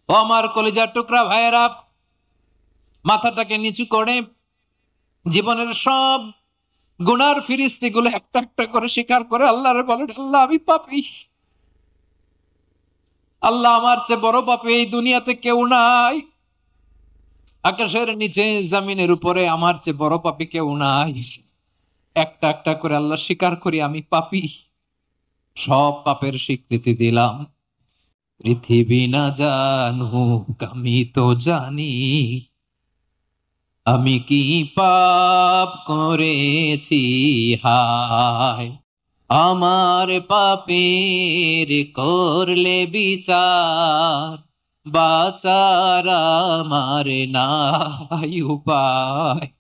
ও আমার কলিজার টুকরা ভাইয়েরা, মাথাটাকে নিচু করে জীবনের সব গুনার ফিরিস্তিগুলো একটা একটা করে স্বীকার করে আল্লাহরে বলেন, আল্লাহ আমি পাপী। আল্লাহ আমার চেয়ে বড় পাপী এই দুনিয়াতে কেউ নাই। আকাশের নিচে জমিনের উপরে আমার চেয়ে বড় পাপী কেউ নাই। একটা একটা করে আল্লাহ স্বীকার করি আমি পাপী, সব পাপের স্বীকৃতি দিলাম। পৃথিবী না জানুক আমি তো জানি, আমি কি পাপ করেছি হায়। আমার পাপের করলে বিচার, বাঁচার আমার নাই উপায়।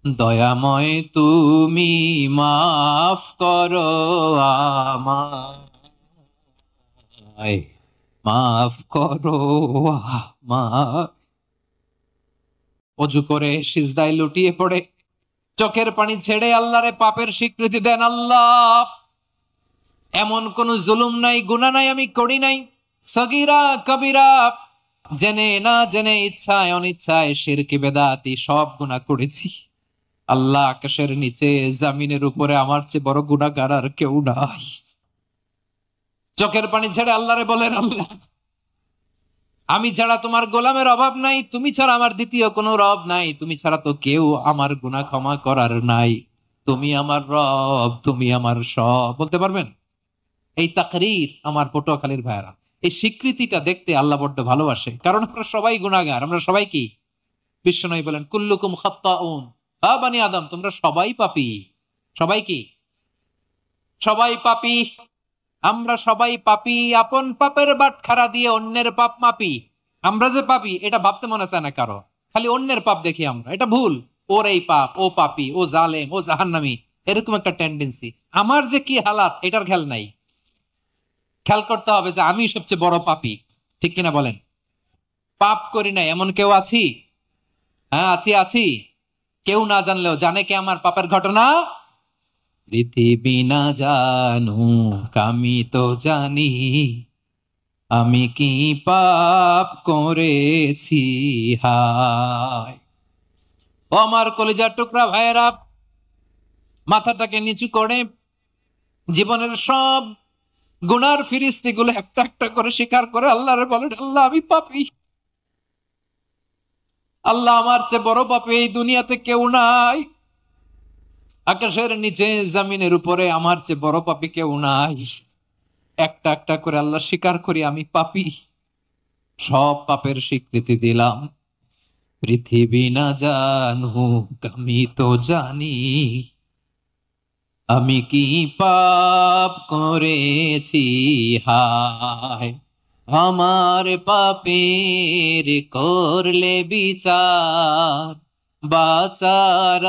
দয়াময় তুমি মাফ করো আমায়, মাফ করো আমায়। অজু করে সিজদায় লুটিয়ে পড়ে চোখের পানি ছেড়ে আল্লাহরে পাপের স্বীকৃতি দেন। আল্লাহ, এমন কোন জুলুম নাই, গুনাহ নাই আমি করি নাই, সগীরা কবিরা, জেনে না জেনে, ইচ্ছায় অনিচ্ছায়, শিরকি বেদাতি সব গুনাহ করেছি। আল্লাহ, আকাশের নিচে জমিনের উপরে আমার চেয়ে বড় গুনাহগার আর কেউ নাই। চোখের পানি ছেড়ে আল্লাহরে বলেন, আল্লাহ আমি ছাড়া তোমার গোলামের অভাব নাই, তুমি ছাড়া আমার দ্বিতীয় কোনো রব নাই, তুমি ছাড়া তো কেউ আমার গুনাহ ক্ষমা করার নাই। তুমি আমার রব, তুমি আমার সব। বলতে পারবেন? এই তাকরীর আমার পটুয়াখালীর ভাইয়েরা, এই স্বীকৃতিটা দেখতে আল্লাহ বড্ড ভালোবাসে, কারণ আমরা সবাই গুনাহগার। আমরা সবাই কি? বিশ্বনবী বলেন, কুল্লুকুম খাত্তাউন, বানি আদম তোমরা সবাই পাপী। সবাই কি? সবাই পাপী। আমরা সবাই পাপী, আপন পাপের বাটখারা দিয়ে অন্যের পাপ মাপি। আমরা যে পাপী এটা ভাবতে মনে চায় না কারো, খালি অন্যের পাপ দেখি আমরা, এটা ভুল। ওর এই পাপ, ও পাপী, ও জালেম, ও জাহান্নামী, এরকম একটা টেন্ডেন্সি। আমার যে কি হালাত এটার খেয়াল নাই। খেয়াল করতে হবে যে আমি সবচেয়ে বড় পাপী, ঠিক কিনা বলেন? পাপ করি না এমন কেউ আছি? হ্যাঁ আছি, আছি। কেউ না জানলেও জানে কে আমার পাপের ঘটনা? পৃথিবী না জানুক আমি তো জানি, আমি কি পাপ করেছি হায়। ও আমার কলিজার টুকরা ভাইয়েরা, মাথাটাকে নিচু করে জীবনের সব গুনার ফিরিস্তিগুলো একটা একটা করে স্বীকার করে আল্লাহরে বলেন, আল্লাহ আমি পাপী। আল্লাহ আমার চেয়ে বড় পাপী এই দুনিয়াতে কেউ নাই। আকাশের নিচে জমিনের উপরে আমার চেয়ে বড় পাপী কেউ নাই। একটা একটা করে আল্লাহ স্বীকার করি আমি পাপী, সব পাপের স্বীকৃতি দিলাম। পৃথিবী না জানুক আমি তো জানি, আমি কি পাপ করেছি হায়। আমার পাপের করলে বিচার, বাঁচার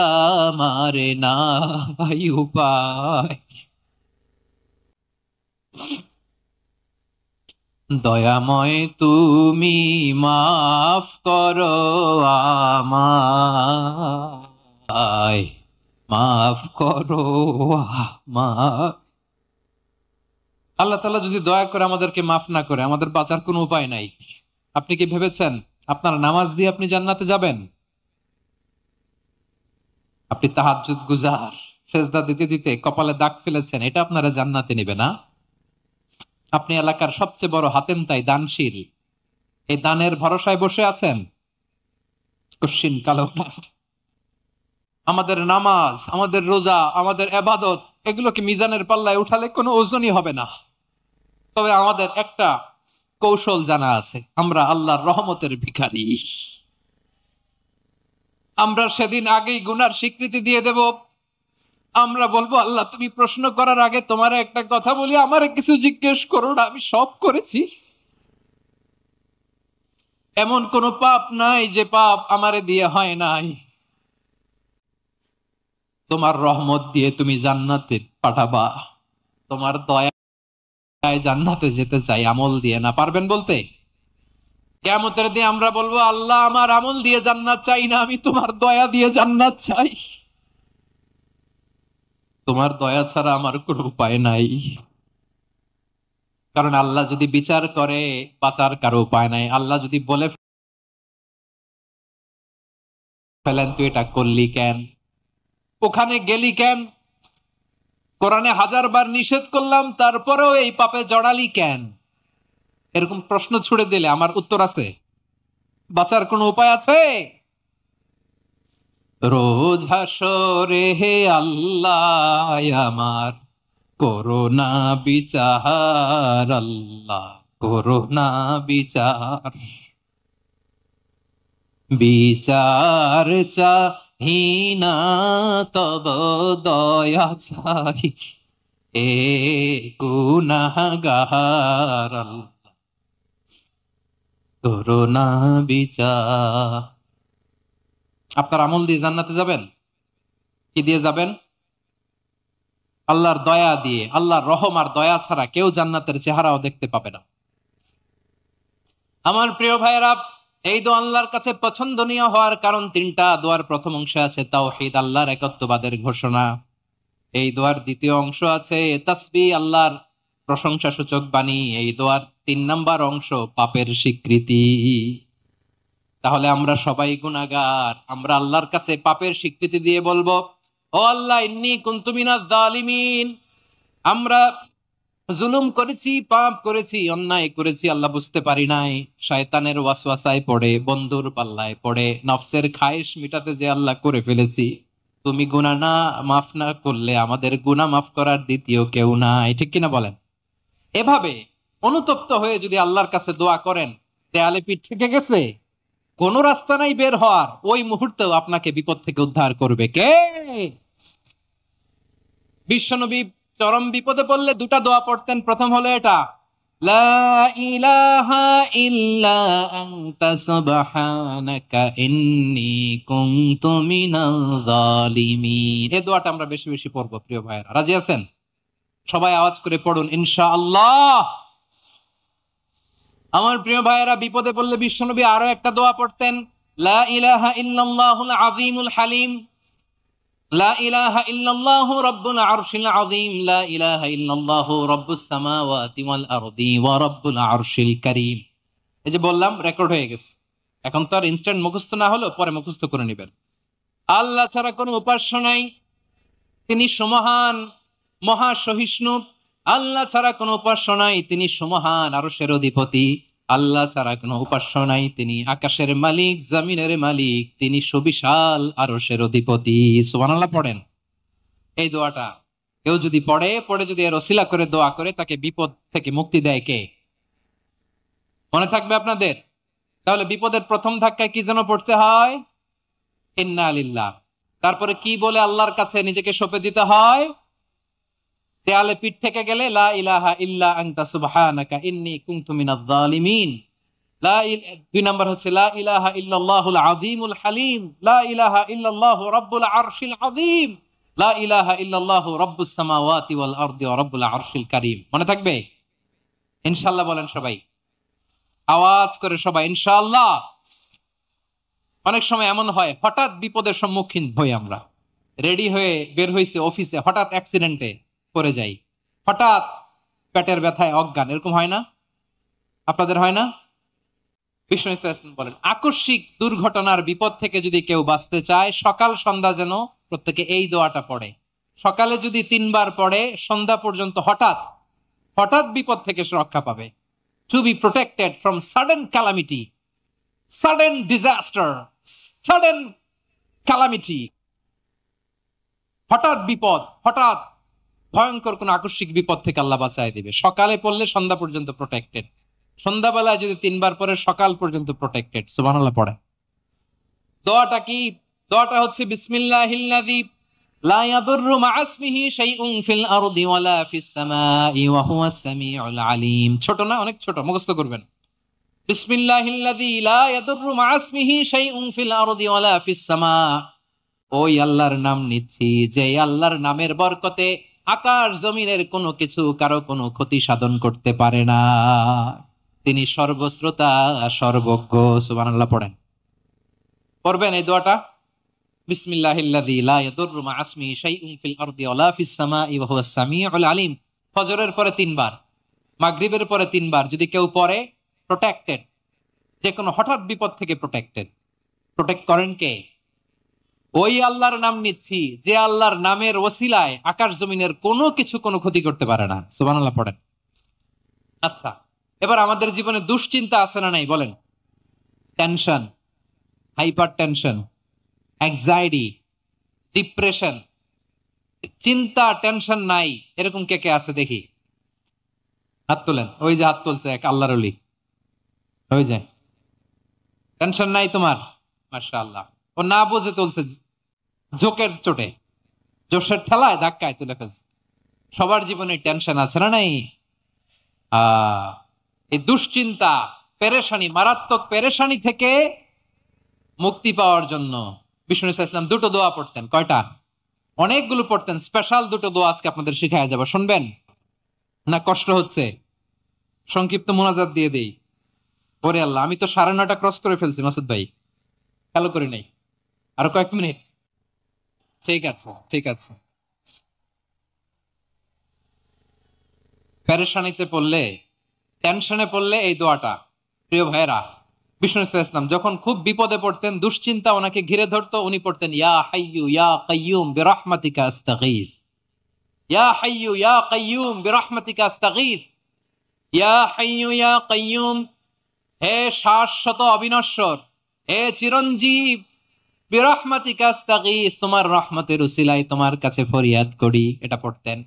আমার নাই উপায়। দয়াময় তুমি মাফ করো আমায়, মাফ করো আমায়। আল্লাহ তাআলা যদি দয়া করে আমাদেরকে মাফ না করে, আমাদের বাঁচার কোনো উপায় নাই। আপনি কি ভেবেছেন আপনার নামাজ দিয়ে আপনি জান্নাতে যাবেন? আপনি তাহাজ্জুদ গুজার, সেজদা দিতে দিতে কপালে দাগ ফেলেছেন, এটা আপনারা জান্নাতে নেবে না? আপনি এলাকার সবচেয়ে বড় হাতেম তাই দানশীল, এই দানের ভরসায় বসে আছেন, কশিন কালো না। আমাদের নামাজ, আমাদের রোজা, আমাদের ইবাদত, এগুলোকে মিজানের পাল্লায় উঠালে কোনো ওজনই হবে না। তবে আমাদের একটা কৌশল জানা আছে, আমরা আল্লাহর রহমতের ভিখারি। আমরা সেদিন আগেই গুনার স্বীকৃতি দিয়ে দেব। আমরা বলবো, আল্লাহ তুমি প্রশ্ন করার আগে তোমার একটা কথা বলি, আমারে কিছু জিজ্ঞেস করো না, আমি সব করেছি। এমন কোন পাপ নাই যে পাপ আমারে দিয়ে হয় নাই। তোমার রহমত দিয়ে তুমি জান্নাতে পাঠাবা, তোমার দয়ায় জান্নাতে যেতে চাই, আমল দিয়ে না। পারবেন বলতে? কিয়ামতের দিন আমরা বলবো, আল্লাহ আমার আমল দিয়ে জান্নাত চাই না, আমি তোমার দয়া দিয়ে জান্নাত চাই। তোমার দয়া ছাড়া আমার কোনো উপায় নাই। কারণ আল্লাহ যদি বিচার করে বাঁচার কারো উপায় নাই। আল্লাহ যদি বলে ফেলেন তুই এটা করলি কেন, ওখানে গেলি কেন, কোরআনে 1000 বার নিষেধ করলাম তারপরেও এই পাপে জড়ালি কেন, এরকম প্রশ্ন ছুড়ে দিলে আমার উত্তর আছে? বাঁচার কোনো উপায় আছে? রোজ হাসরে হে আল্লাহ আমার করোনা বিচার, আল্লাহ করোনা বিচার, বিচার চাহিনা তব দয়া চাই, এ গুনাহগার, আল্লাহ করোনা বিচার। আপনার আমল দিয়ে জান্নাতে যাবেন? কি দিয়ে যাবেন? আল্লাহর দয়া দিয়ে। আল্লাহর রহম আর দয়া ছাড়া কেউ জান্নাতের চেহারাও দেখতে পাবে না। আমার প্রিয় ভাইয়েরা, এই দোয়া আল্লাহর কাছে পছন্দনীয় হওয়ার কারণ তিনটা। দোয়ার প্রথম অংশে আছে তাওহীদ, আল্লাহর একত্ববাদের ঘোষণা। এই দোয়ার দ্বিতীয় অংশ আছে তাসবিহ, আল্লাহর প্রশংসা সূচক বাণী। এই দোয়ার 3 নাম্বার অংশ পাপের স্বীকৃতি। তাহলে আমরা সবাই গুনাহগার, আমরা আল্লাহর কাছে পাপের স্বীকৃতি দিয়ে বলবো, ও আল্লাহ ইন্নী কুনতু মিনাজ জালিমিন, আমরা জুলুম করেছি, পাপ করেছি, অন্যায় করেছি, আল্লাহ বুঝতে পারি নাই, শয়তানের ওয়াসওয়াসায় পড়ে, বন্ধুর পাল্লায় পড়ে, নফসের খায়েশ মিটাতে যে আল্লাহ করে ফেলেছি। তুমি গুনাহ না মাফ না করলে আমাদের গুনাহ মাফ করার দ্বিতীয় কেউ নাই, ঠিক কিনা বলেন? এভাবে অনুতপ্ত হয়ে যদি আল্লাহর কাছে দোয়া করেন, দেয়ালে পিঠ থেকে গেছে, কোনো রাস্তা নাই বের হওয়ার, ওই মুহূর্তেও আপনাকে বিপদ থেকে উদ্ধার করবে কে? বিশ্বনবী চরম বিপদে পড়লে দুটা দোয়া পড়তেন। প্রথম হলো এটা, লা ইলাহা ইল্লা আনতা সুবহানাকা ইন্নী কুনতু মিনাল জালিমিন। এই দোয়াটা আমরা বেশি বেশি পড়বো প্রিয় ভাইয়েরা। রাজি আছেন? সবাই আওয়াজ করে পড়ুন ইনশাআল্লাহ। আমার প্রিয় ভাইয়েরা, বিপদে পড়লে বিশ্বনবী আরো একটা দোয়া পড়তেন, লা ইলাহা ইল্লাল্লাহুল আযীমুল হালিম, লা ইলাহা ইল্লাল্লাহু রাব্বুল আরশিল আযীম, লা ইলাহা ইল্লাল্লাহু রাব্বুস সামাওয়াতি ওয়াল আরদি ওয়া রাব্বুল আরশিল কারীম। এই যে বললাম, রেকর্ড হয়ে গেছে। এখন তো আর ইনস্ট্যান্ট মুখস্থ না হলো, পরে মুখস্থ করে নেবেন। আল্লাহ ছাড়া কোনো উপাস্য নাই, তিনি সমহান, মহা সহিষ্ণু। আল্লাহ ছাড়া কোনো উপাস্য নাই, তিনি সমহান, আরশের অধিপতি। আল্লাহ ছাড়া কোনো উপাস্য নাই, তিনি আকাশের মালিক, জমিনের মালিক, তিনি সুবিশাল আরশের অধিপতি। সুবহানাল্লাহ পড়েন। এই দোয়াটা কেউ যদি পড়ে যদি এর ওসিলা করে দোয়া করে, তাকে বিপদ থেকে মুক্তি দেয় কে? মনে থাকবে আপনাদের? তাহলে বিপদের প্রথম ধাক্কায় কি যেন পড়তে হয়? ইন্না লিল্লাহ। তারপরে কি বলে আল্লাহর কাছে নিজেকে সঁপে দিতে হয়? দেয়ালে পিঠ থেকে গেলে লা ইলাহা ইল্লা আনতা সুবহানাকা ইন্নী কুনতু মিনাজ জালিমিন। 2 নাম্বার হচ্ছে লা ইলাহা ইল্লাল্লাহুল আযীমুল হালিম, লা ইলাহা ইল্লাল্লাহু রাব্বুল আরশিল আযীম, লা ইলাহা ইল্লাল্লাহু রাব্বুস সামাওয়াতি ওয়াল আরদি ওয়া রাব্বুল আরশিল কারীম। মনে থাকবে? ইনশাআল্লাহ বলেন সবাই, আওয়াজ করে সবাই ইনশাআল্লাহ। অনেক সময় এমন হয়, হঠাৎ বিপদের সম্মুখীন হই আমরা, রেডি হয়ে বের হইছে অফিসে, হঠাৎ অ্যাক্সিডেন্টে পড়ে যাই, হঠাৎ পেটের ব্যথায় অজ্ঞান, এরকম হয় না? আপনাদের হয় না? বিষ্ণু ইসলাম বলেন, আকস্মিক দুর্ঘটনার বিপদ থেকে যদি কেউ বাঁচতে চায়, সকাল সন্ধ্যা যেন প্রত্যেকে এই দোয়াটা পড়ে। সকালে যদি 3 বার পড়ে, সন্ধ্যা পর্যন্ত হঠাৎ হঠাৎ বিপদ থেকে সে রক্ষা পাবে। To be protected from sudden calamity, sudden disaster, sudden calamity. হঠাৎ বিপদ, হঠাৎ ভয়ঙ্কর কোন আকস্মিক বিপদ থেকে আল্লাহ বাঁচায় দিবে। সকালে পড়লে সন্ধ্যা পর্যন্ত প্রোটেক্টেড, সন্ধ্যাবেলায় যদি 3 বার পরে সকাল পর্যন্ত প্রোটেক্টেড। সুবহানাল্লাহ পড়ে। দোয়াটা কি? দোয়াটা হচ্ছে বিসমিল্লাহিল্লাযী লা ইয়াদুররু মা ইসমিহি শাইউন ফিল আরদি ওয়ালা ফিস সামাই ওয়া হুয়াস সামিউল আলিম। ছোট না? অনেক ছোট, মুখস্থ করবেন। বিসমিল্লাহিল্লাযী লা ইয়াদুররু মা ইসমিহি শাইউন ফিল আরদি ওয়ালা ফিস সামা। ওই আল্লাহর নাম নিচ্ছি, যে আল্লাহর নামের বরকতে আকাশ জমিনের কোনো কিছু কারো কোনো ক্ষতি সাধন করতে পারে না। তিনি সর্বশ্রোতা, সর্বজ্ঞ। সুবহানাল্লাহ পড়েন। পড়বেন এই দোয়াটা, বিসমিল্লাহিল্লাযী লা ইয়াদুররু মা ইসমিহি শাইউন ফিল আরদি ওয়ালা ফিস সামাই ওয়া হুয়াস সামিউল আলিম। ফজরের পরে 3 বার, মাগরিবের পরে 3 বার যদি কেউ পড়ে, প্রোটেক্টেড, যে কোনো হঠাৎ বিপদ থেকে প্রোটেক্টেড। প্রোটেক্ট করেন কে? ওই আল্লাহর নাম নিচ্ছি যে আল্লাহর নামের ওসিলায় আকাশ জমিনের কোনো কিছু কোনো ক্ষতি করতে পারে না। সুবহানাল্লাহ পড়েন। আচ্ছা, এবার আমাদের জীবনে দুশ্চিন্তা আছে না নাই বলেন? Tension, hyper tension, anxiety, depression, চিন্তা টেনশন নাই এরকম কে কে আছে দেখি, হাত তোলেন। ওই যে হাত তুলছে এক আল্লাহর ওলি, ওই যে। টেনশন নাই তোমার? মাশাআল্লাহ। ও না বুঝে তুলছে, জোকের চোটে, জোশের ঠেলায় ধাক্কায় তুলে ফেলছে। সবার জীবনে টেনশন আছে না নাই? এই দুশ্চিন্তা, পেরেশানি, মারাত্মক পেরেশানি থেকে মুক্তি পাওয়ার জন্য বিষ্ণু ইসলাম দুটো দোয়া পড়তেন। কয়টা? অনেকগুলো পড়তেন। স্পেশাল দুটো দোয়া আজকে আপনাদের শিখায়া যাবো, শুনবেন না? কষ্ট হচ্ছে? সংক্ষিপ্ত মোনাজাত দিয়ে দেই। ওরে আল্লাহ, আমি তো 9:30 ক্রস করে ফেলছি মাসুদ ভাই, খেয়াল করি নাই। আরো কয়েক মিনিট। ঠিক আছে, ঠিক আছে। পেরেশানিতে পড়লে, টেনশনে পড়লে এই দোয়াটা, প্রিয় ভাইয়েরা, বিষ্ণু ইসলাম যখন খুব বিপদে পড়তেন, দুশ্চিন্তা ওনাকে ঘিরে ধরতো, উনি পড়তেন ইয়া হাইয়ু ইয়া কাইয়ুম বিরহমাতিকা আস্তাগীথ, ইয়া হাইয়ু ইয়া কাইয়ুম বিরহমাতিকা আস্তাগীথ, ইয়া হাইয়ু ইয়া কাইয়ুম, হে শাশ্বত অবিনশ্বর, হে চিরঞ্জীব, বিরহমাতিকা আস্তাগীথ, তোমার রহমতের উসিলায় তোমার কাছে ফরিয়াদ করি। এটা পড়তেন।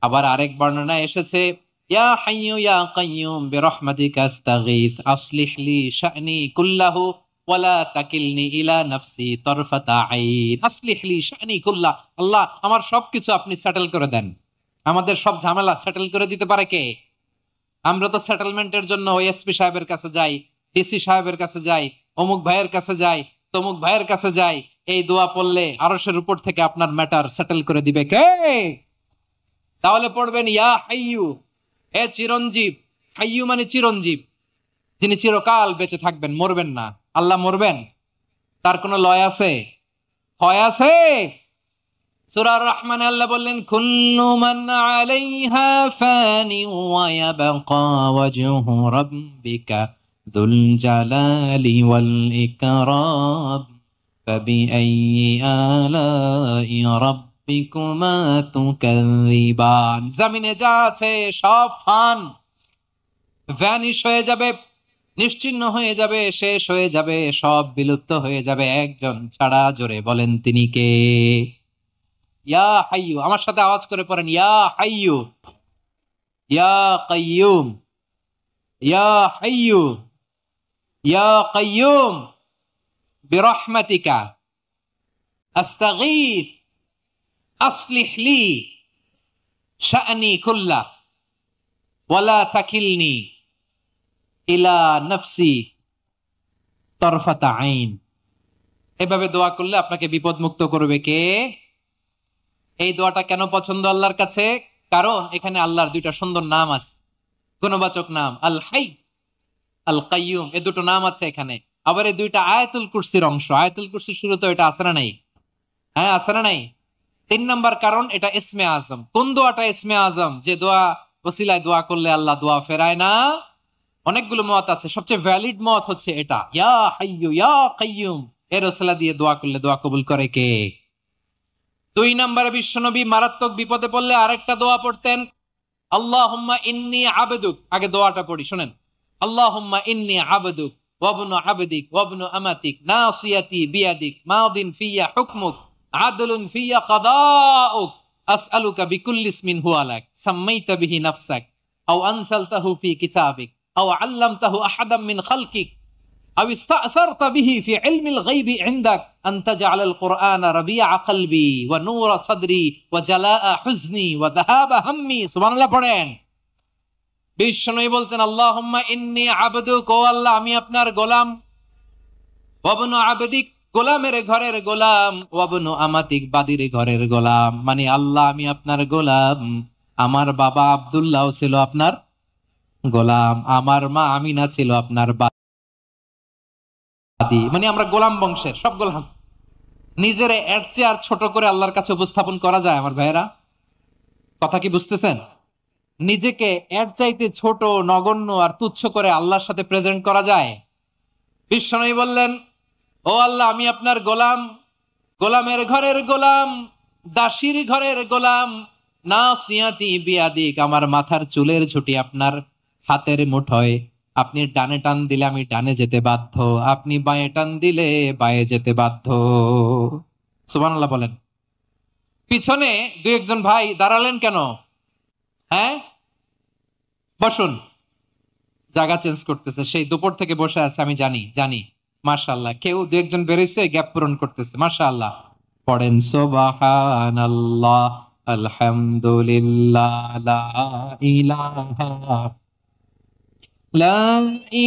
আবার আরেক বর্ণনায় এসেছে ইয়া হাইয়ু ইয়া কাইয়ুম বিরহমাতিকা আস্তাগীথ আসলিহ লি শা'নি কুল্লাহু ওয়ালা তাকিলনি ইলা নাফসি তারফাতা আইন। আসলিহ লি শা'নি কুল্লাহ, আল্লাহ আমার সবকিছু আপনি সেটেল করে দেন। আমাদের সব ঝামেলা সেটেল করে দিতে পারে কে? আমরা তো সেটেলমেন্টের জন্য এসপি সাহেবের কাছে যাই, ডিসি সাহেবের কাছে যাই, অমুক ভাইয়ের কাছে যাই, তমুক ভাইয়ের কাছে যাই। এই দোয়া পড়লে আরশের উপর থেকে আপনার ম্যাটার সেটেল করে দিবে কে? তাহলে পড়বেন ইয়া হাইয়ু, হে চিরঞ্জীব। হাইয়ু মানে চিরঞ্জীব, যিনি চিরকাল বেঁচে থাকবেন, মরবেন না। আল্লাহ মরবেন? তার কোনো লয় আছে? হয় আছে? সূরা আর-রহমানে আল্লাহ বললেন কুল্লু মান আলাইহা ফানি ওয়া ইয়াবকা ওয়াজহু রাব্বিকা যুল জালালি ওয়াল ইকরাম ফাবিআইয়ি আলাই রাব্বিকুমা তুকাযিবান। জমিনে যা আছে সব ফান, ভ্যানিশ হয়ে যাবে, নিশ্চিহ্ন হয়ে যাবে, শেষ হয়ে যাবে, সব বিলুপ্ত হয়ে যাবে একজন ছাড়া। জোরে বলেন তিনি কে? ইয়া হাইয়ু। আমার সাথে আওয়াজ করে পড়েন ইয়া হাইয়ু ইয়া কাইয়ুম ইয়া হাইয়ু ইয়া কাইয়ুম বিরহমাতিকা আস্তাগীথ আসলিহ লি শা'নি কুল্লাহ ওয়ালা তাকিলনি ইলা নাফসি তারফাতা আইন। এভাবে দোয়া করলে আপনাকে বিপদ মুক্ত করবে কে? এই দোয়াটা কেন পছন্দ আল্লাহর কাছে? কারণ এখানে আল্লাহর দুইটা সুন্দর নাম আছে, গুণবাচক নাম, আল হাই, আল কাইয়ুম। এই দুটো নাম আছে এখানে। আবার এই দুইটা আয়াতুল কুরসির অংশ। আয়াতুল কুরসির শুরুতে এটা আছে না নাই? হ্যাঁ, আছে না নাই? 3 নাম্বার কারণ, এটা ইসমে আজম। কোন দোয়াটা ইসমে আজম? যে দোয়া ওসিলায় দোয়া করলে আল্লাহ দোয়া ফেরায় না। অনেকগুলো মত আছে, সবচেয়ে ভ্যালিড মত হচ্ছে এটা, ইয়া হাইয়ু ইয়া কাইয়ুম। এর ওসিলা দিয়ে দোয়া করলে দোয়া কবুল করে কে? 2 নম্বরে বিশ্বনবী মারাত্মক বিপদে পড়লে আরেকটা দোয়া পড়তেন, আল্লাহুম্মা ইন্নী আবদুক। আগে দোয়াটা পড়ি, শুনেন। আল্লাহুম্মা ইন্নী আবদুক ওয়া ইবনু আবদিক ওয়া ইবনু আমাতিক নাসিয়াতি বিয়াদিক মাদিন ফিয়া হুকমুক আদলুন ফিয়া কাদাউক আসআলুকা বিকুল্লি ইসমিন হুয়া লাক সাম্মাইতা বিহি নাফসাক আও আনসালতাহু ফি কিতাবিক আও আল্লামতাহু আহাদাম মিন খালকিক আও ইস্তা'সারতা বিহি ফি ইলমিল গায়বি ইনদাক আন তাজআলাল কুরআনা রাবিআ কলবি ওয়া নূরা সাদরি ওয়া জালাআ হুজনি ওয়া যাহাবা হাম্মি। সুবহানাল্লাহ পড়েন। বিশ্বনবী বলতেন আল্লাহুম্মা ইন্নী আবদুক, ও আল্লাহ আমি আপনার গোলাম, ওয়া ইবনু আবদিক, গোলামের ঘরের গোলাম, ওয়া ইবনু আমাতিক, বাদির ঘরের গোলাম। মানে আল্লাহ আমি আপনার গোলাম। আমার বাবা আব্দুল্লাহ ছিল আপনার গোলাম, আমার মা আমিনা ছিল আপনার বাদি। মানে আমরা গোলাম বংশের, সব গোলাম। নিজের এর চেয়ে আর ছোট করে আল্লাহর কাছে উপস্থাপন করা যায় আমার ভাইয়েরা? কথা কি বুঝতেছেন? নিজেকে এর চাইতে ছোট, নগণ্য আর তুচ্ছ করে আল্লাহর সাথে প্রেজেন্ট করা যায়? বিশ্বনবী বললেন, ও আল্লাহ, আমি আপনার গোলাম, গোলামের ঘরের গোলাম, দাসীর ঘরের গোলাম। নাসিয়াতি বিয়াদিক, আমার মাথার চুলের ঝুঁটি আপনার হাতের মুঠোয়। আপনি ডানে টান দিলে আমি ডানে যেতে বাধ্য, আপনি বাঁয়ে টান দিলে বাঁয়ে যেতে বাধ্য। সুবহানাল্লাহ বলেন। পিছনে দুই একজন ভাই দাঁড়ালেন কেন? হ্যাঁ, বসুন। জায়গা চেঞ্জ করতেছে, সেই দুপুর থেকে বসে আছে, আমি জানি জানি। মাশাআল্লাহ, কেউ দু একজন বেরোইছে, গ্যাপ পূরণ করতেছে। মাশাআল্লাহ, পড়েন সুবহানাল্লাহ, আলহামদুলিল্লাহ, লা ইলাহা লা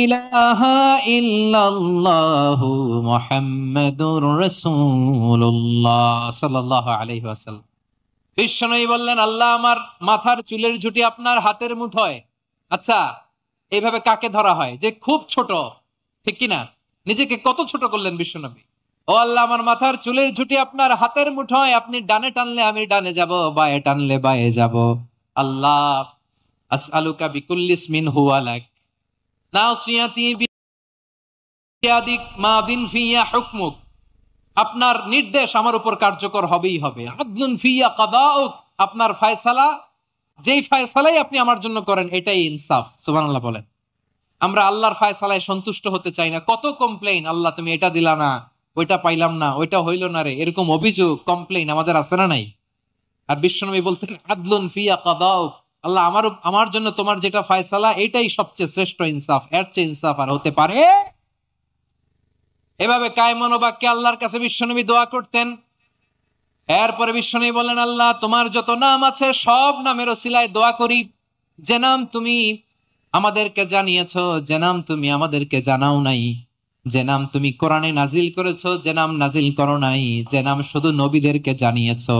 ইলাহা ইল্লাল্লাহু মুহাম্মাদুর রাসূলুল্লাহ সাল্লাল্লাহু আলাইহি ওয়াসাল্লাম। বিশ্বনবী বললেন, আল্লাহ, আমার মাথার চুলের ঝুঁটি আপনার হাতের মুঠোয়। আচ্ছা, এইভাবে কাকে ধরা হয়? যে খুব ছোট, ঠিক কিনা? নিজেকে কত ছোট করলেন বিশ্বনবী। ও আল্লাহ, আমার মাথার চুলের ঝুঁটি আপনার হাতের মুঠোয়, আপনি ডানে টানলে আমি ডানে যাব, বায়ে টানলে বায়ে যাব। আল্লাহ, আসআলুকা বিকুল্লি ইসমিন হুয়া লাক, নাসিয়াতি বিয়াদিক, মাদিন ফিয়া হুকমুক। আপনার নির্দেশ আমার উপর কার্যকর হবেই হবে। আদলুন ফিয়া কাদাউক, আপনার ফয়সালা, যেই ফয়সালাই আপনি আমার জন্য করেন এটাই ইনসাফ। সুবহানাল্লাহ বলেন। আমরা আল্লাহর ফয়সালায় সন্তুষ্ট হতে চাই না। কত কমপ্লেইন, আল্লাহ তুমি এটা দিলা না, ওইটা পাইলাম না, ওইটা হইল না রে, এরকম অভিযোগ, কমপ্লেইন আমাদের আছে না নাই? আর বিশ্বনবী বলতেন, আদলুন ফিয়া কাদাউক, আল্লাহ, আমার জন্য তোমার যেটা ফয়সালা এটাই সবচেয়ে শ্রেষ্ঠ ইনসাফ, এর চেয়ে ইনসাফ আর হতে পারে? এভাবে কায় মনোবাক্যে আল্লাহর কাছে বিশ্বনবী দোয়া করতেন। এরপরে বিশ্বনবী বললেন, আল্লাহ, তোমার যত নাম আছে সব নামের ওসিলায় দোয়া করি, যে নাম তুমি আমাদেরকে জানিয়েছো, যে নাম তুমি আমাদেরকে জানাও নাই, যে নাম তুমি কোরআনে নাজিল করেছো, যে নাম নাজিল করো নাই, যে নাম শুধু নবীদেরকে জানিয়েছো।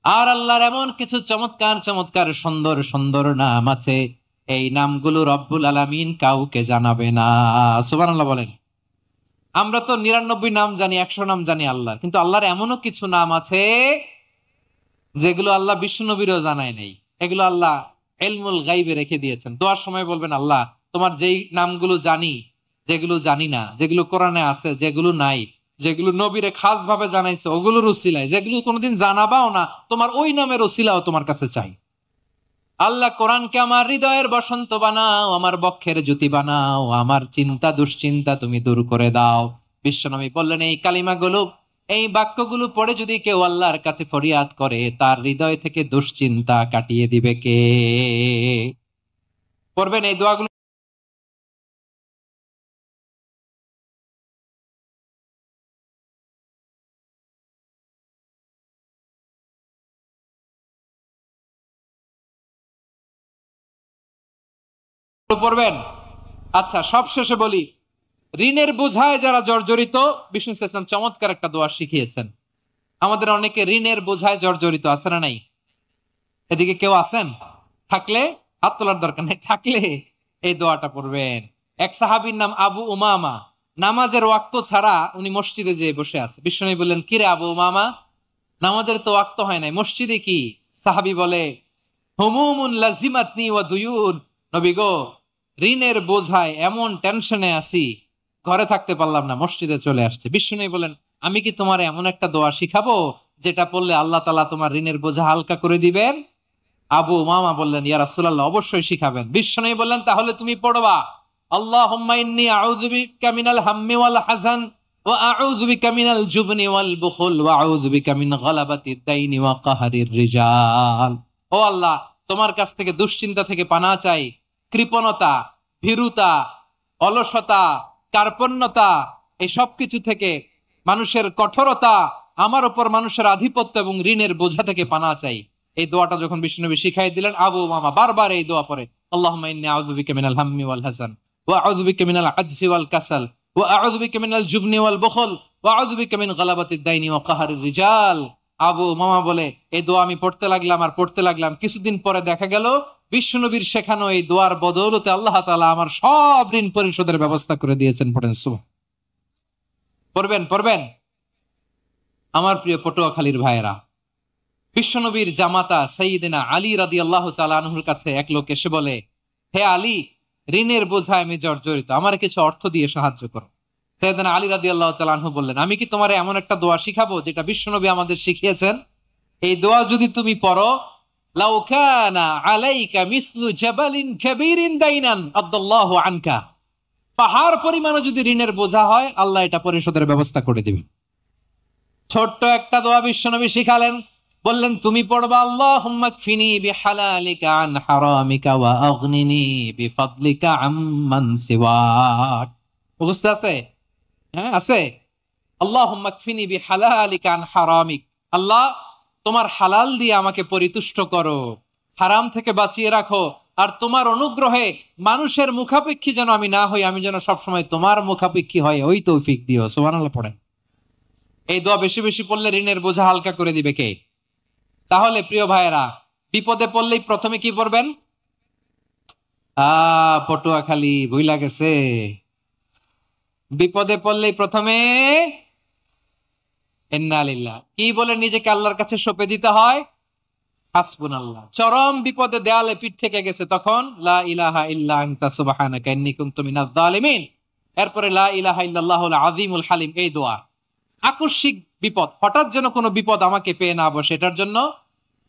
আর আল্লাহর এমন কিছু চমৎকার চমৎকার সুন্দর সুন্দর নাম আছে, এই নামগুলো রব্বুল আলামিন কাউকে জানাবে না। সুবহানাল্লাহ বলেন। আমরা তো 99 নাম জানি, 100 নাম জানি আল্লাহর, কিন্তু আল্লাহর এমনও কিছু নাম আছে যেগুলো আল্লাহ বিশ্বনবীরও জানায় নেই। এগুলো আল্লাহ ইলমুল গাইবে রেখে দিয়েছেন। দোয়ার সময় বলবেন, আল্লাহ, তোমার যেই নামগুলো জানি, যেগুলো জানি না, যেগুলো কোরআনে আছে, যেগুলো নাই, যেগুলো নবীরে খাস ভাবে জানাইছে ওগুলোর উসিলায়, যেগুলো কোনোদিন জানাবাও না, তোমার ওই নামের উসিলাও তোমার কাছে চাই। আল্লাহ, কোরআনকে আমার হৃদয়ের বসন্ত বানাও, আমার বক্ষের জ্যোতি বানাও, আমার চিন্তা দুশ্চিন্তা তুমি দূর করে দাও। বিশ্বনবী বললেন, এই কালিমাগুলো, এই বাক্যগুলো পড়ে যদি কেউ আল্লাহর কাছে ফরিয়াদ করে, তার হৃদয় থেকে দুশ্চিন্তা কাটিয়ে দিবে কে? পড়বেন এই দোয়াগুলো। পড়বেন। আচ্ছা, সবশেষে বলি, ঋণের বোঝায় যারা জর্জরিত, বিষ্ণু ইসলাম চমৎকার একটা দোয়া শিখিয়েছেন। আমাদের অনেকে ঋণের বোঝায় জর্জরিত, আছে না নাই? এদিকে কেউ আছেন? থাকলে হাত তোলার দরকার নেই, থাকলে এই দোয়াটা পড়বেন। এক সাহাবীর নাম আবু উমামা, নামাজের ওয়াক্ত ছাড়া উনি মসজিদে যেয়ে বসে আছে। বিশ্বনবী বললেন, কি রে আবু উমামা, নামাজের তো ওয়াক্ত হয় নাই, মসজিদে কি? সাহাবী বলে, হুমুমুন লাজিমাতনি ওয়া দুয়ুন, নবী গো, ঋণের বোঝায় এমন টেনশনে আছি, ঘরে থাকতে পারলাম না, মসজিদে চলে আসছে। বিশ্বনবী বলেন, আমি কি তোমার এমন একটা দোয়া শিখাবো যেটা পড়লে আল্লাহ তাআলা তোমার ঋণের বোঝা হালকা করে দিবেন? আবু উমামা বললেন, ইয়া রাসূলুল্লাহ, অবশ্যই শিখাবেন। বিশ্বনবী বললেন, তাহলে তুমি পড়বা, আল্লাহুম্মা ইন্নী আউযু বিকা মিনাল হাম্মি ওয়াল হাযান ওয়া আউযু বিকা মিনাল জুবনি ওয়াল বুখল ওয়া আউযু বিকা মিন গালাবাতিদ দাইনি ওয়া কাহরির রিজাল। ও আল্লাহ, তোমার কাছ থেকে দুশ্চিন্তা থেকে পানাহ চাই, কৃপণতা, ভীরুতা, অলসতা, কার্পণ্যতা, এই সব কিছু থেকে, মানুষের কঠোরতা, আমার উপর মানুষের আধিপত্য এবং ঋণের বোঝা থেকে পানাহ চাই। এই দোয়াটা যখন বিশ্বনবী শিখাই দিলেন, আবু উমামা বারবার এই দোয়া পড়ে, আল্লাহুম্মা ইন্নী আউযু বিকা মিনাল হাম্মি ওয়াল হাযান ওয়া আউযু বিকা মিনাল আজজি ওয়াল কাসাল ওয়া আউযু বিকা মিনাল জুবনি ওয়াল বুখল ওয়া আউযু বিকা মিন গালাবাতিদ দাইনি ওয়া কাহরির রিজাল। আবু উমামা বলে, এই দোয়া আমি পড়তে লাগলাম আর পড়তে লাগলাম, কিছুদিন পরে দেখা গেল বিশ্বনবীর শেখানো এই দোয়ার বদৌলতে আল্লাহ তাআলা আমার সব ঋণ পরিশোধের ব্যবস্থা করে দিয়েছেন। পড়েন সুবহান। পড়বেন পড়বেন। আমার প্রিয় পটুয়াখালীর ভাইয়েরা, বিশ্বনবীর জামাতা সাইয়্যিদিনা আলী রাদিয়াল্লাহু তাআলা আনহুর কাছে এক লোক এসে বলে, হে আলী, ঋণের বোঝায় আমি জর্জরিত, আমার কিছু অর্থ দিয়ে সাহায্য করো। সাইয়্যিদিনা আলী রাদিয়াল্লাহু তাআলা আনহু বললেন, আমি কি তোমারে এমন একটা দোয়া শিখাবো যেটা বিশ্বনবী আমাদের শিখিয়েছেন? এই দোয়া যদি তুমি পড়ো, লাউ কানা আলাইকা মিসলু জাবালিন কাবীরিন দাইনান আদাল্লাহু আনকা, পাহাড় পরিমাণও যদি ঋণের বোঝা হয়, আল্লাহ এটা পরিশোধের ব্যবস্থা করে দিবেন। ছোট্ট একটা দোয়া বিশ্বনবী শিখালেন, বললেন তুমি পড়বা, আল্লাহুম্মা কফিনি বিহালালিকা আন হারামিকা ওয়া আগনিনি বিফাদলিকা আম্মান সিওয়াক। বুঝতে আছে? হ্যাঁ আছে। আল্লাহুম্মা কফিনি বিহালালিকা আন হারামিক, আল্লাহ তোমার হালাল দিয়ে আমাকে পরিতুষ্ট করো, হারাম থেকে বাঁচিয়ে রাখো, আর তোমার অনুগ্রহে মানুষের মুখাপেক্ষী যেন আমি না হই, আমি যেন সবসময় তোমার মুখাপেক্ষী হয়, ওই তৌফিক দিও। সুবহানাল্লাহ পড়েন। এই দোয়া বেশি বেশি পড়লে ঋণের বোঝা হালকা করে দিবে কে? তাহলে প্রিয় ভাইয়েরা, বিপদে পড়লেই প্রথমে কি পড়বেন? পটুয়াখালী ভুইলা গেছে। বিপদে পড়লেই প্রথমে ইন্না লিল্লাহ কি বলে নিজেকে আল্লাহর কাছে সঁপে দিতে হয়? হাসবুনাল্লাহ। চরম বিপদে দেয়ালে পিঠ থেকে গেছে, তখন লা ইলাহা ইল্লা আনতা সুবহানাকা ইন্নী কুনতু মিনাজ জালিমিন। এরপরে লা ইলাহা ইল্লাল্লাহুল আযীমুল হালিম, এই দোয়া। আকস্মিক বিপদ, হঠাৎ যেন কোনো বিপদ আমাকে পেয়ে না বসে, এটার জন্য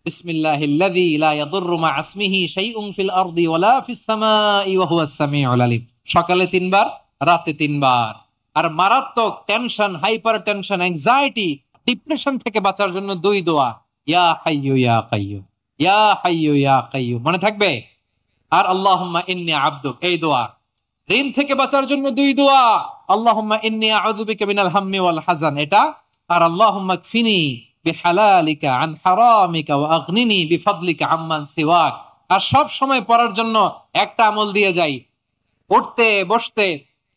বিসমিল্লাহিল্লাযী লা ইয়াদুররু মা ইসমিহি শাইউন ফিল আরদি ওয়ালা ফিস সামাই ওয়া হুয়াস সামিউল আলিম। সকালে 3 বার, রাতে 3 বার। আর মারাত্মক tension, hyper tension, anxiety, depression থেকে বাঁচার জন্য 2 দোয়া, ইয়া হাইয়্যু ইয়া কাইয়্যুম, ইয়া হাইয়্যু ইয়া কাইয়্যুম, মনে থাকবে? আর আল্লাহুম্মা ইন্নী আবদুক, এই দোয়া। ঋণ থেকে বাঁচার জন্য 2 দোয়া, আল্লাহুম্মা ইন্নী আউযু বিকা মিনাল হাম্মি ওয়াল হাযান, এটা। আর আল্লাহুম্মা কফিনি বিহালালিকা আন হারামিকা ওয়া আগনিনি বিফাদলিকা আম্মান সিওয়াক। আর সব সময় পড়ার জন্য একটা আমল দিয়ে যাই, উঠতে বসতে,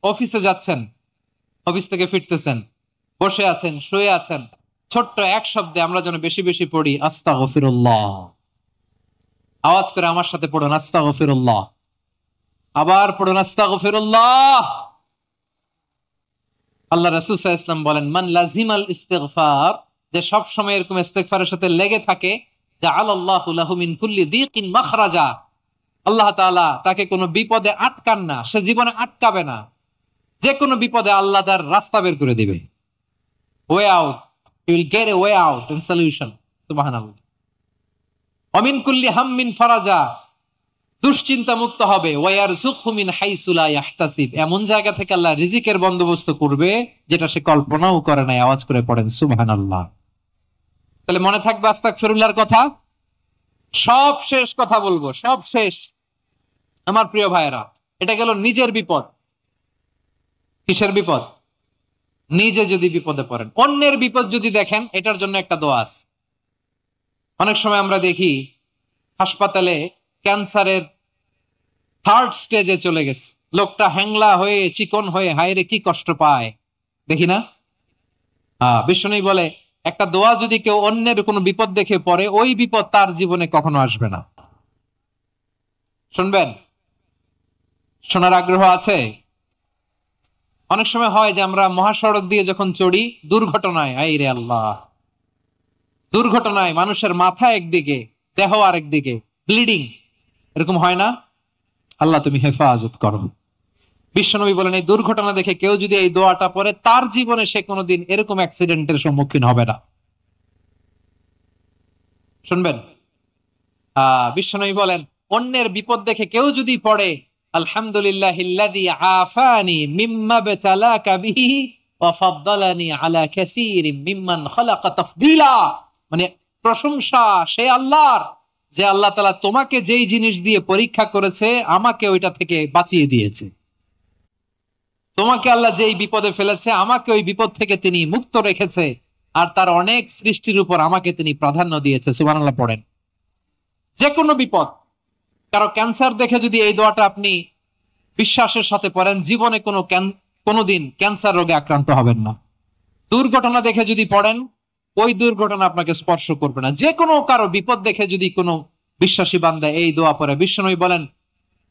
অফিসে যাচ্ছেন, অফিস থেকে ফিরতেছেন, বসে আছেন, শুয়ে আছেন, ছোট্ট এক শব্দে আমরা যেন বেশি বেশি পড়ি আস্তাগফিরুল্লাহ। আওয়াজ করে আমার সাথে পড়ুন আস্তাগফিরুল্লাহ। আবার পড়ুন আস্তাগফিরুল্লাহ। আল্লাহ রাসূল সাল্লাল্লাহু আলাইহি ওয়াসাল্লাম বলেন, মান লাজিমাল ইস্তিগফার, যে সব সময় এরকম ইস্তিগফারের সাথে লেগে থাকে, জাআলাল্লাহু লাহু মিন কুল্লি দীকিন মাখরাজা, আল্লাহ তাআলা তাকে কোনো বিপদে আটকান না, সে জীবনে আটকাবে না। যে কোনো বিপদে আল্লাহ তার রাস্তা বের করে দিবে, way out, he will get a way out and solution. সুবহানাল্লাহ। অমিন কুল্লি হাম্মিন ফারাজা, দুশ্চিন্তা মুক্ত হবে। ওয়ায়ারযুকহু মিন হাইসু লা ইয়াহতাসিব, এমন জায়গা থেকে আল্লাহ রিজিকের বন্দোবস্ত করবে যেটা সে কল্পনাও করে নাই। আওয়াজ করে পড়েন সুবহানাল্লাহ। তাহলে মনে থাকবে আস্তাগফিরুল্লাহর কথা। সব শেষ কথা বলবো, সব শেষ আমার প্রিয় ভাইয়েরা। এটা গেল নিজের বিপদ। কিসের বিপদ? নিজে যদি বিপদে পড়েন। অন্যের বিপদ যদি দেখেন, এটার জন্য একটা দোয়া আছে। অনেক সময় আমরা দেখি হাসপাতালে ক্যান্সারের 3rd স্টেজে চলে গেছে, লোকটা হ্যাংলা হয়ে, চিকন হয়ে, হায়রে কি কষ্ট পায়, দেখি না? বিষ্ণু বলে, একটা দোয়া যদি কেউ অন্যের কোনো বিপদ দেখে পড়ে, ওই বিপদ তার জীবনে কখনো আসবে না। শুনবেন? শোনার আগ্রহ আছে? অনেক সময় হয় যে আমরা মহাসড়ক দিয়ে যখন চড়ি, দুর্ঘটনায়, আইরে আল্লাহ, দুর্ঘটনায় মানুষের মাথা একদিকে, দেহ আরেকদিকে, ব্লিডিং, এরকম হয় না? আল্লাহ তুমি হেফাজত করো। বিশ্বনবী বলেন, এই দুর্ঘটনা দেখে কেউ যদি এই দোয়াটা পড়ে, তার জীবনে সে কোনোদিন এরকম অ্যাক্সিডেন্টের সম্মুখীন হবে না। শুনবেন? বিশ্বনবী বলেন, অন্যের বিপদ দেখে কেউ যদি পড়ে, আলহামদুলিল্লাহিল্লাযী আফানি মিম্মা বতালাকা বিহি ওয়া ফাদ্দালানি আলা কাসীরিম মিম্মান খালাকা তাফদীলা, মানে প্রশংসা সে আল্লাহর, যে আল্লাহ তাআলা তোমাকে যেই জিনিস দিয়ে পরীক্ষা করেছে, আমাকে ওইটা থেকে বাঁচিয়ে দিয়েছে। তোমাকে আল্লাহ যেই বিপদে ফেলেছে, আমাকে ওই বিপদ থেকে তিনি মুক্ত রেখেছে, আর তার অনেক সৃষ্টির উপর আমাকে তিনি প্রাধান্য দিয়েছে। সুবহানাল্লাহ পড়েন। যে কোনো বিপদ, কারো ক্যান্সার দেখে যদি এই দোয়াটা আপনি বিশ্বাসের সাথে পড়েন, জীবনে কোনোদিন ক্যান্সার রোগে আক্রান্ত হবেন না। দুর্ঘটনা দেখে যদি পড়েন, ওই দুর্ঘটনা আপনাকে স্পর্শ করবে না। যে কোনো কারো বিপদ দেখে যদি কোনো বিশ্বাসী বান্দা এই দোয়া পড়ে, বিশ্বনবী বলেন,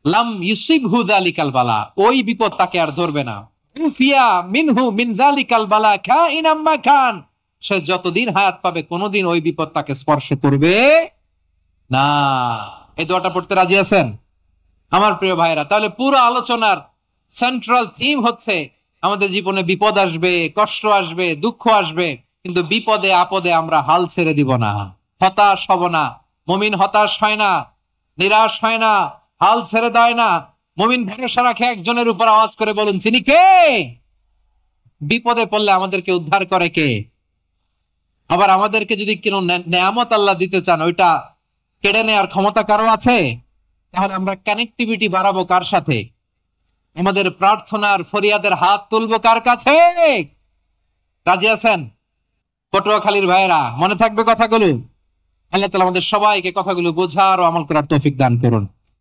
লাম ইউসিবহু যালিকাল বালা, ওই বিপদ তাকে আর ধরবে না। উফিয়া মিনহু মিন যালিকাল বালা কাইনাম মা কান, সে যতদিন হায়াত পাবে কোনোদিন ওই বিপদ তাকে স্পর্শ করবে না। এই দোয়াটা পড়তে রাজি আছেন আমার প্রিয় ভাইরা? তাহলে পুরো আলোচনার সেন্ট্রাল থিম হচ্ছে আমাদের জীবনে বিপদ আসবে, কষ্ট আসবে, দুঃখ আসবে, কিন্তু বিপদে আপদে আমরা হাল ছেড়ে দিব না, হতাশ হব না। মুমিন হতাশ হয় না, নিরাশ হয় না, হাল ছেড়ে দেয় না। মুমিন ভরসা রাখে একজনের উপর। আওয়াজ করে বলুন, তিনি কে? বিপদে পড়লে আমাদেরকে উদ্ধার করে কে? আবার আমাদেরকে যদি কোনো নেয়ামত আল্লাহ দিতে চান, ওইটা কেড়ে নেওয়ার ক্ষমতা কারো আছে? তাহলে আমরা কানেক্টিভিটি বাড়াবো কার সাথে? আমাদের প্রার্থনার ফরিয়াদের হাত তুলবো কার কাছে? রাজি আছেন পটুয়াখালীর ভাইয়েরা? মনে থাকবে কথাগুলো? আল্লাহ তাআলা আমাদের সবাইকে কথাগুলো বোঝার ও আমল করার তৌফিক দান করুন।